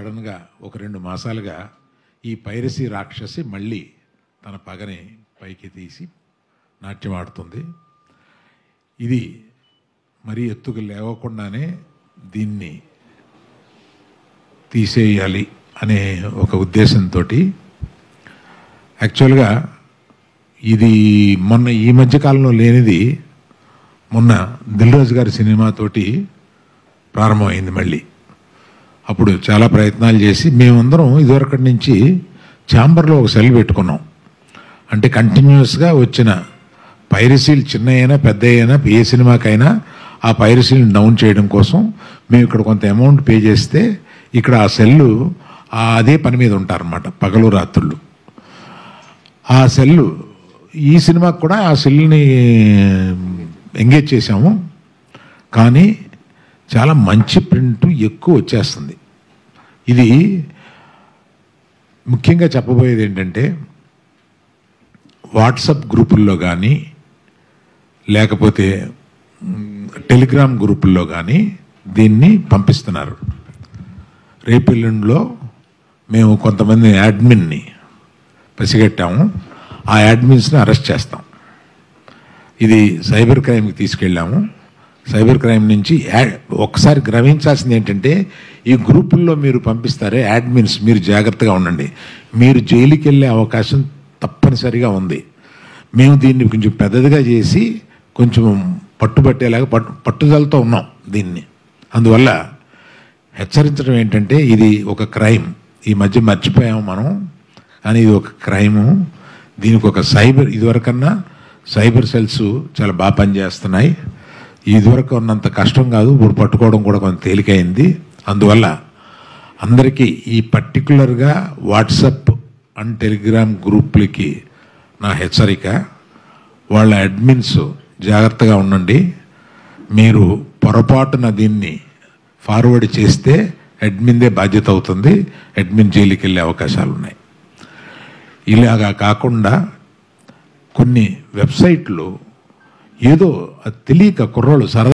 సడన్గా ఒక 2 మాసాలుగా ఈ పైరసీ రాక్షసి మళ్ళీ తన పగని పైకి తీసి నాట్యం ఆడుతుంది. ఇది మరీ ఎత్తుకు లేవకుండానే దీన్ని తీసేయాలి అనే ఒక ఉద్దేశంతో యాక్చువల్గా ఇది మొన్న ఈ మధ్యకాలంలో లేనిది మొన్న దిల్ రాజు గారి సినిమాతోటి ప్రారంభమైంది. మళ్ళీ అప్పుడు చాలా ప్రయత్నాలు చేసి మేమందరం ఇదివరకటి నుంచి ఛాంబర్లో ఒక సెల్ పెట్టుకున్నాం. అంటే కంటిన్యూస్గా వచ్చిన పైరసీలు చిన్న అయినా పెద్ద అయినా ఏ సినిమాకైనా ఆ పైరసీలను డౌన్ చేయడం కోసం మేము ఇక్కడ కొంత అమౌంట్ పే చేస్తే ఇక్కడ ఆ సెల్లు అదే పని మీద ఉంటారన్నమాట పగలు రాత్రుళ్ళు. ఆ సెల్లు ఈ సినిమాకి కూడా ఆ సెల్ని ఎంగేజ్ చేశాము. కానీ చాలా మంచి ప్రింట్ ఎక్కువ వచ్చేస్తుంది. ఇది ముఖ్యంగా చెప్పబోయేది ఏంటంటే వాట్సాప్ గ్రూపుల్లో కానీ లేకపోతే టెలిగ్రామ్ గ్రూపుల్లో కానీ దీన్ని పంపిస్తున్నారు. రేపెల్లుండిలో మేము కొంతమంది యాడ్మిన్ని పసిగట్టాము. ఆ యాడ్మిన్స్ని అరెస్ట్ చేస్తాం. ఇది సైబర్ క్రైమ్కి తీసుకెళ్ళాము. సైబర్ క్రైమ్ నుంచి ఒకసారి గ్రహించాల్సింది ఏంటంటే ఈ గ్రూపుల్లో మీరు పంపిస్తారే యాడ్మిన్స్, మీరు జాగ్రత్తగా ఉండండి. మీరు జైలుకి వెళ్ళే అవకాశం తప్పనిసరిగా ఉంది. మేము దీన్ని కొంచెం పెద్దదిగా చేసి కొంచెం పట్టుబట్టేలాగా పట్టుదలతో ఉన్నాం దీన్ని. అందువల్ల హెచ్చరించడం ఏంటంటే ఇది ఒక క్రైమ్. ఈ మధ్య మర్చిపోయాము మనం, కానీ ఇది ఒక క్రైము. దీనికి ఒక ఇదివరకన్నా సైబర్ సెల్స్ చాలా బాగా పనిచేస్తున్నాయి. ఇదివరకు ఉన్నంత కష్టం కాదు, ఇప్పుడు పట్టుకోవడం కూడా కొంత తేలికైంది. అందువల్ల అందరికీ ఈ పర్టికులర్గా వాట్సాప్ అండ్ టెలిగ్రామ్ గ్రూప్లకి నా హెచ్చరిక, వాళ్ళ అడ్మిన్స్ జాగ్రత్తగా ఉండండి. మీరు పొరపాటున దీన్ని ఫార్వర్డ్ చేస్తే అడ్మిన్దే బాధ్యత అవుతుంది. అడ్మిన్ జైలుకి వెళ్ళే అవకాశాలు ఉన్నాయి. ఇలాగా కాకుండా కొన్ని వెబ్సైట్లు ఏదో తెలియక కుర్రోళ్ళు సరదా